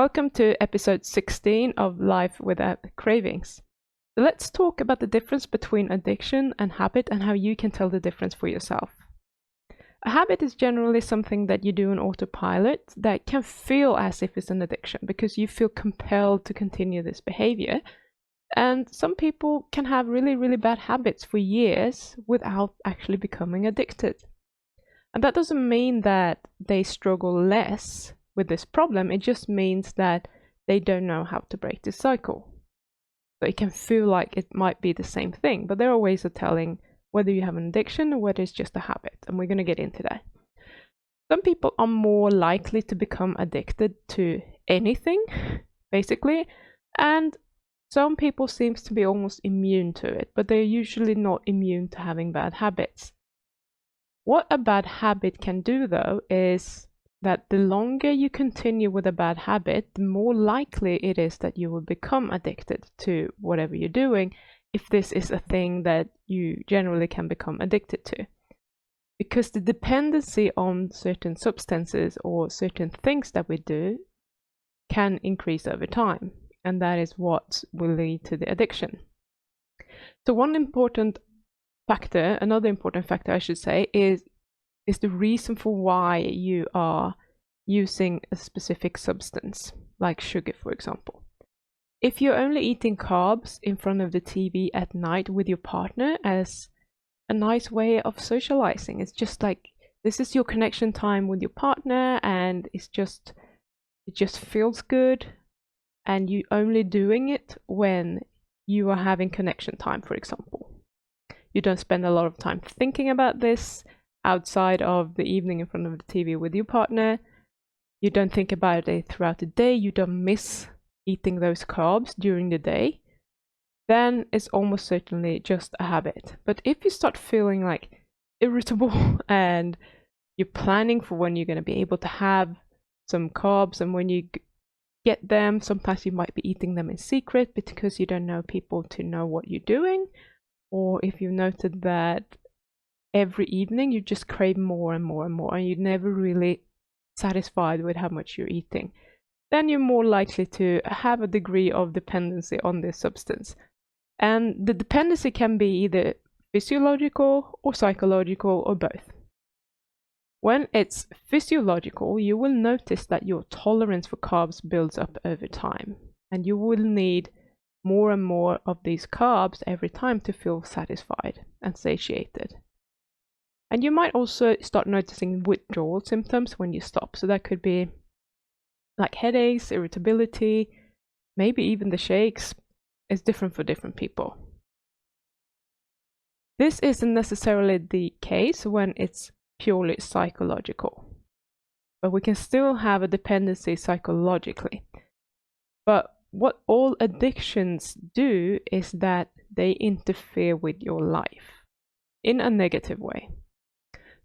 Welcome to episode 16 of Life Without Cravings. So let's talk about the difference between addiction and habit and how you can tell the difference for yourself. A habit is generally something that you do on autopilot that can feel as if it's an addiction because you feel compelled to continue this behavior. And some people can have really bad habits for years without actually becoming addicted. And that doesn't mean that they struggle less with this problem. It just means that they don't know how to break this cycle. So it can feel like it might be the same thing, but there are ways of telling whether you have an addiction or whether it's just a habit, and we're going to get into that. Some people are more likely to become addicted to anything, basically, and some people seem to be almost immune to it, but they're usually not immune to having bad habits. What a bad habit can do, though, is that the longer you continue with a bad habit, the more likely it is that you will become addicted to whatever you're doing, if this is a thing that you generally can become addicted to. Because the dependency on certain substances or certain things that we do can increase over time, and that is what will lead to the addiction. So another important factor I should say, is the reason for why you are using a specific substance, like sugar, for example. If you're only eating carbs in front of the TV at night with your partner as a nice way of socializing, it's just like this is your connection time with your partner, and it just feels good, and you only doing it when you are having connection time, for example. You don't spend a lot of time thinking about this outside of the evening in front of the TV with your partner. You don't think about it throughout the day. You don't miss eating those carbs during the day. Then it's almost certainly just a habit. But if you start feeling like irritable and you're planning for when you're going to be able to have some carbs, and when you get them, sometimes you might be eating them in secret because you don't know people to know what you're doing. Or if you've noted that every evening you just crave more and more and more, and you're never really satisfied with how much you're eating, then you're more likely to have a degree of dependency on this substance. And the dependency can be either physiological or psychological or both. When it's physiological, you will notice that your tolerance for carbs builds up over time, and you will need more and more of these carbs every time to feel satisfied and satiated. And you might also start noticing withdrawal symptoms when you stop. So that could be like headaches, irritability, maybe even the shakes. It's different for different people. This isn't necessarily the case when it's purely psychological, but we can still have a dependency psychologically. But what all addictions do is that they interfere with your life in a negative way.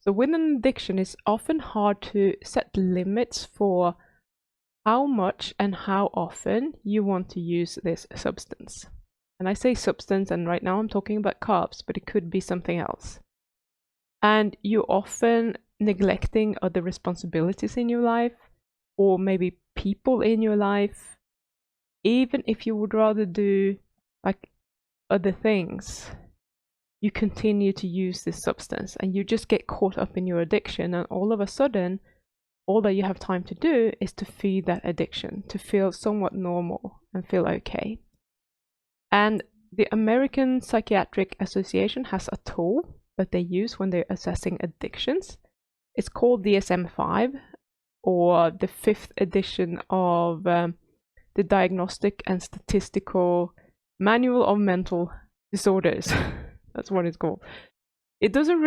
So with an addiction, it's often hard to set limits for how much and how often you want to use this substance. And I say substance, and right now I'm talking about carbs, but it could be something else. And you're often neglecting other responsibilities in your life, or maybe people in your life, even if you would rather do like other things. You continue to use this substance, and you just get caught up in your addiction, and all of a sudden all that you have time to do is to feed that addiction, to feel somewhat normal and feel okay. And the American Psychiatric Association has a tool that they use when they're assessing addictions. It's called DSM-5, or the 5th edition of the Diagnostic and Statistical Manual of Mental Disorders. That's what it's called. It doesn't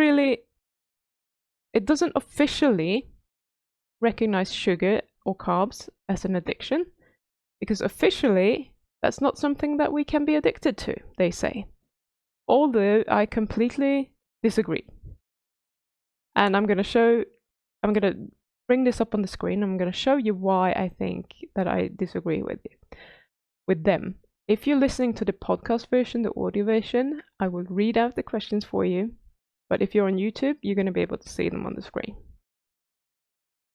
officially recognize sugar or carbs as an addiction, because officially that's not something that we can be addicted to, they say. Although I completely disagree. And I'm going to bring this up on the screen. I'm going to show you why I think that I disagree with them. If you're listening to the podcast version, the audio version, I will read out the questions for you. But if you're on YouTube, you're going to be able to see them on the screen.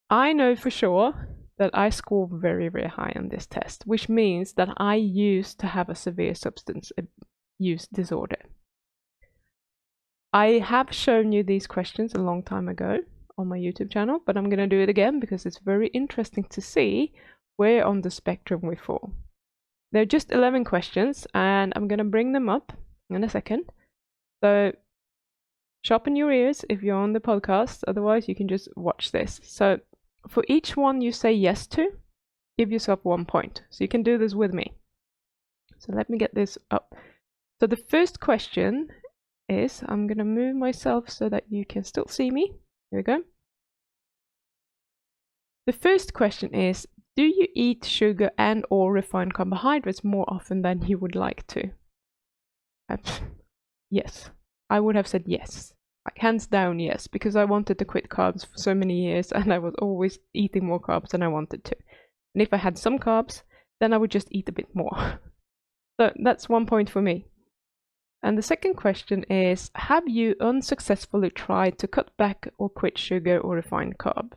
I know for sure that I score very, very high on this test, which means that I used to have a severe substance use disorder. I have shown you these questions a long time ago on my YouTube channel, but I'm going to do it again because it's very interesting to see where on the spectrum we fall. There are just 11 questions, and I'm going to bring them up in a second. So sharpen your ears if you're on the podcast, otherwise you can just watch this. So for each one you say yes to, give yourself 1 point. So you can do this with me. So let me get this up. So the first question is, I'm going to move myself so that you can still see me. Here we go. The first question is, do you eat sugar and or refined carbohydrates more often than you would like to? Yes, I would have said yes. Like, hands down yes, because I wanted to quit carbs for so many years and I was always eating more carbs than I wanted to. And if I had some carbs, then I would just eat a bit more. So that's 1 point for me. And the second question is, have you unsuccessfully tried to cut back or quit sugar or refined carbs?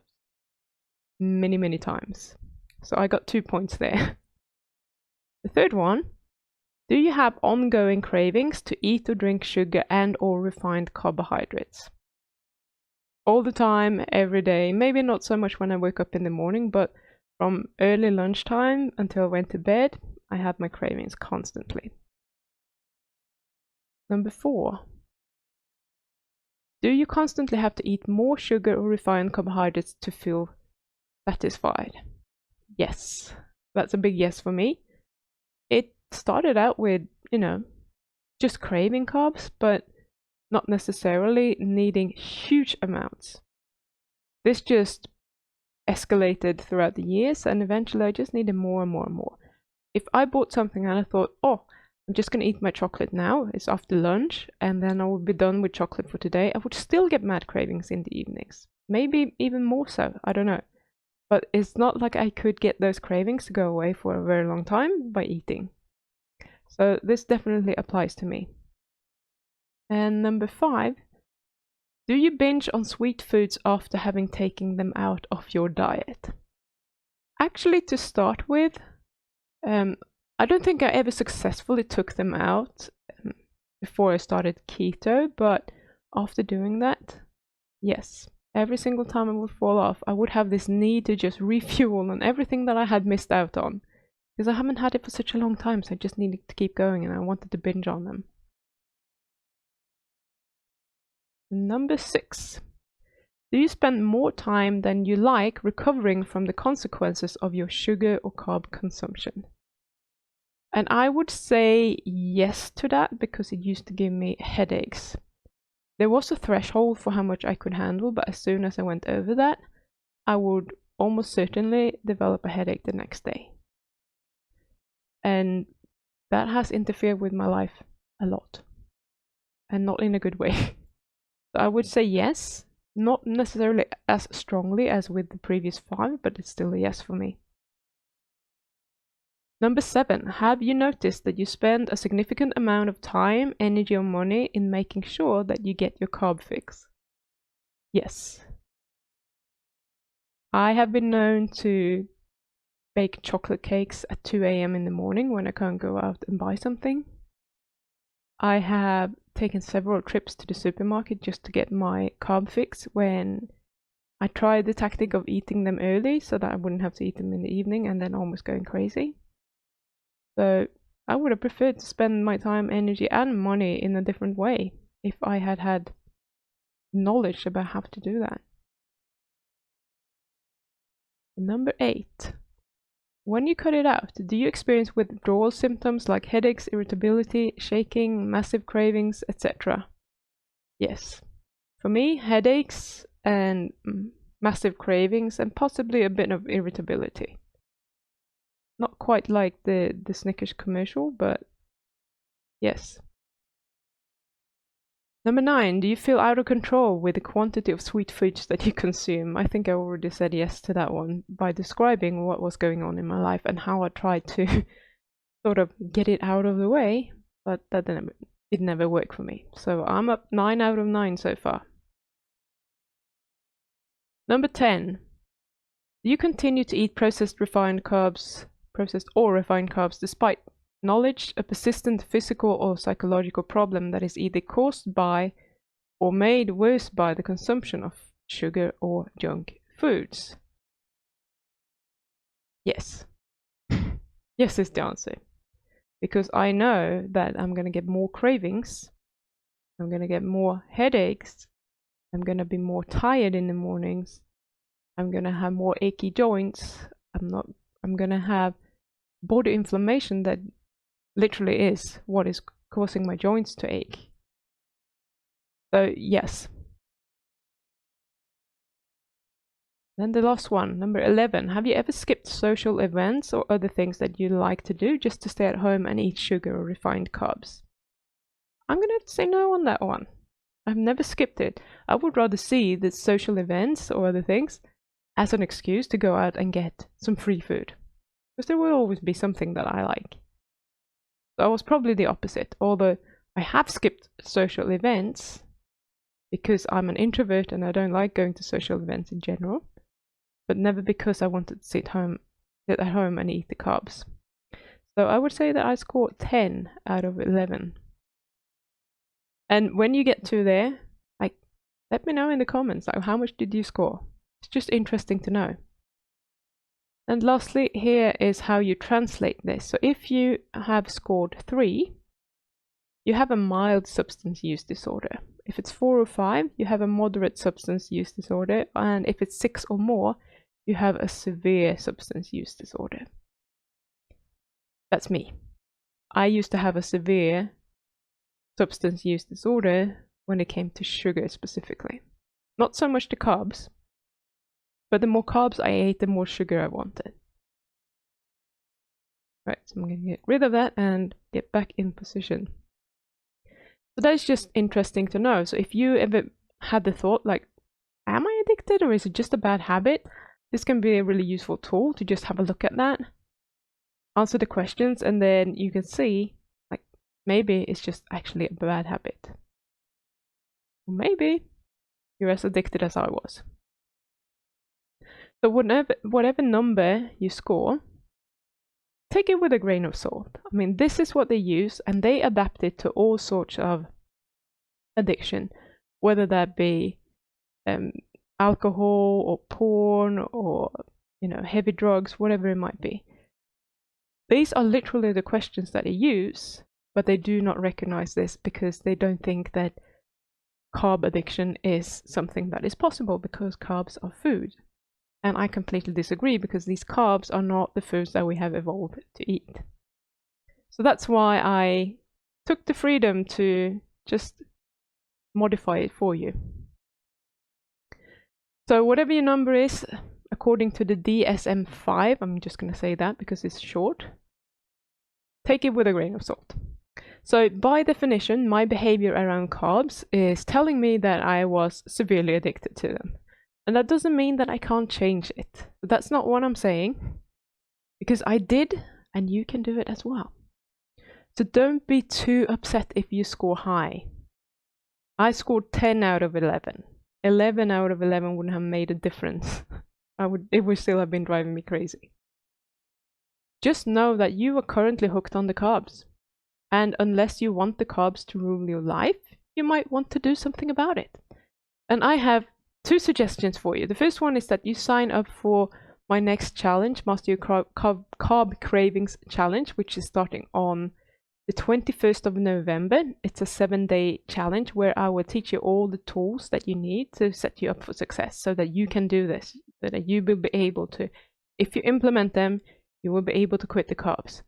Many, many times. So I got 2 points there. The third one, do you have ongoing cravings to eat or drink sugar and or refined carbohydrates? All the time, every day, maybe not so much when I wake up in the morning, but from early lunchtime until I went to bed, I had my cravings constantly. Number 4, do you constantly have to eat more sugar or refined carbohydrates to feel satisfied? Yes, that's a big yes for me. It started out with, just craving carbs, but not necessarily needing huge amounts. This just escalated throughout the years, and eventually I just needed more and more and more. If I bought something and I thought, oh, I'm just going to eat my chocolate now, it's after lunch, and then I will be done with chocolate for today, I would still get mad cravings in the evenings. Maybe even more so, I don't know. But it's not like I could get those cravings to go away for a very long time by eating. So this definitely applies to me. And number 5, do you binge on sweet foods after having taken them out of your diet? Actually, to start with, I don't think I ever successfully took them out before I started keto, but after doing that, yes. Every single time I would fall off, I would have this need to just refuel on everything that I had missed out on. Because I haven't had it for such a long time, so I just needed to keep going and I wanted to binge on them. Number 6. Do you spend more time than you like recovering from the consequences of your sugar or carb consumption? And I would say yes to that, because it used to give me headaches. There was a threshold for how much I could handle, but as soon as I went over that, I would almost certainly develop a headache the next day. And that has interfered with my life a lot, and not in a good way. So I would say yes, not necessarily as strongly as with the previous 5, but it's still a yes for me. Number 7, have you noticed that you spend a significant amount of time, energy, or money in making sure that you get your carb fix? Yes. I have been known to bake chocolate cakes at 2 a.m. in the morning when I can't go out and buy something. I have taken several trips to the supermarket just to get my carb fix when I tried the tactic of eating them early so that I wouldn't have to eat them in the evening and then almost going crazy. So I would have preferred to spend my time, energy, and money in a different way if I had had knowledge about how to do that. Number 8. When you cut it out, do you experience withdrawal symptoms like headaches, irritability, shaking, massive cravings, etc.? Yes. For me, headaches and massive cravings and possibly a bit of irritability. Not quite like the Snickers commercial, but yes. Number 9, do you feel out of control with the quantity of sweet foods that you consume? I think I already said yes to that one by describing what was going on in my life and how I tried to sort of get it out of the way, but it never worked for me. So I'm up 9 out of 9 so far. Number 10, You continue to eat processed or refined carbs despite knowledge, a persistent physical or psychological problem that is either caused by or made worse by the consumption of sugar or junk foods. Yes. Yes is the answer. Because I know that I'm going to get more cravings, I'm going to get more headaches, I'm going to be more tired in the mornings, I'm going to have more achy joints, I'm going to have body inflammation that literally is what is causing my joints to ache. So yes. Then the last one, number 11. Have you ever skipped social events or other things that you like to do just to stay at home and eat sugar or refined carbs? I'm going to have to say no on that one. I've never skipped it. I would rather see the social events or other things as an excuse to go out and get some free food. Because there will always be something that I like. So I was probably the opposite, although I have skipped social events because I'm an introvert and I don't like going to social events in general, but never because I wanted to sit at home and eat the carbs. So I would say that I scored 10 out of 11. And when you get to there, let me know in the comments, how much did you score? It's just interesting to know. And lastly, here is how you translate this. So if you have scored 3, you have a mild substance use disorder. If it's 4 or 5, you have a moderate substance use disorder. And if it's 6 or more, you have a severe substance use disorder. That's me. I used to have a severe substance use disorder when it came to sugar specifically. Not so much the carbs, but the more carbs I ate, the more sugar I wanted. Right, so I'm going to get rid of that and get back in position. So that's just interesting to know. So if you ever had the thought, like, am I addicted or is it just a bad habit? This can be a really useful tool to just have a look at that, answer the questions, and then you can see, like, maybe it's just actually a bad habit. Or maybe you're as addicted as I was. So whatever number you score, take it with a grain of salt. I mean, this is what they use, and they adapt it to all sorts of addiction, whether that be alcohol or porn or heavy drugs, whatever it might be. These are literally the questions that they use, but they do not recognize this because they don't think that carb addiction is something that is possible because carbs are food. And I completely disagree because these carbs are not the foods that we have evolved to eat. So that's why I took the freedom to just modify it for you. So whatever your number is, according to the DSM-5, I'm just going to say that because it's short, take it with a grain of salt. So by definition, my behavior around carbs is telling me that I was severely addicted to them. And that doesn't mean that I can't change it. That's not what I'm saying. Because I did, and you can do it as well. So don't be too upset if you score high. I scored 10 out of 11. 11 out of 11 wouldn't have made a difference. It would still have been driving me crazy. Just know that you are currently hooked on the carbs. And unless you want the carbs to rule your life, you might want to do something about it. And I have 2 suggestions for you. The first one is that you sign up for my next challenge, Master Your Carb Cravings Challenge, which is starting on the 21st of November. It's a 7-day challenge where I will teach you all the tools that you need to set you up for success so that you can do this, so that you will be able to, if you implement them, you will be able to quit the carbs.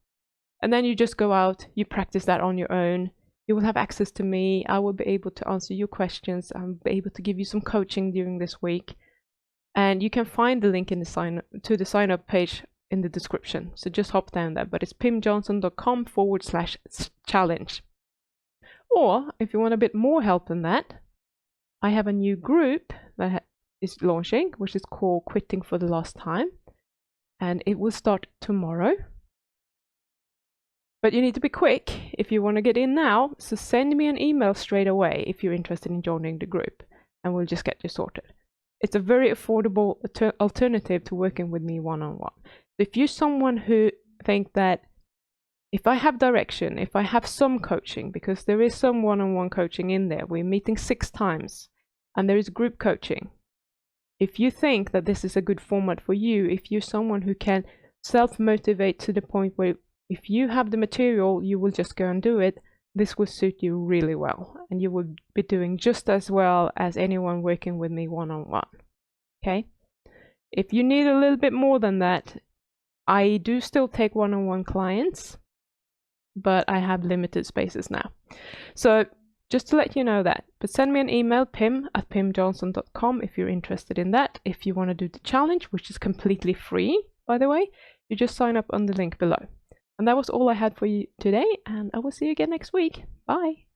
And then you just go out, you practice that on your own. You will have access to me. I will be able to answer your questions. I'll be able to give you some coaching during this week. And you can find the link in the sign up page in the description. So just hop down there. But it's pimjansson.com/challenge. Or if you want a bit more help than that, I have a new group that is launching, which is called Quitting for the Last Time. And it will start tomorrow. But you need to be quick if you want to get in now, so send me an email straight away if you're interested in joining the group, and we'll just get you sorted. it's a very affordable alternative to working with me one-on-one. If you're someone who think that if I have direction, if I have some coaching, because there is some one-on-one coaching in there, we're meeting 6 times, and there is group coaching. If you think that this is a good format for you, if you're someone who can self-motivate to the point where if you have the material, you will just go and do it, this will suit you really well, and you will be doing just as well as anyone working with me one-on-one. Okay? If you need a little bit more than that, I do still take one-on-one clients, but I have limited spaces now. So just to let you know that, but send me an email, pim@pimjansson.com, if you're interested in that. If you want to do the challenge, which is completely free, by the way, you just sign up on the link below. And that was all I had for you today, and I will see you again next week. Bye.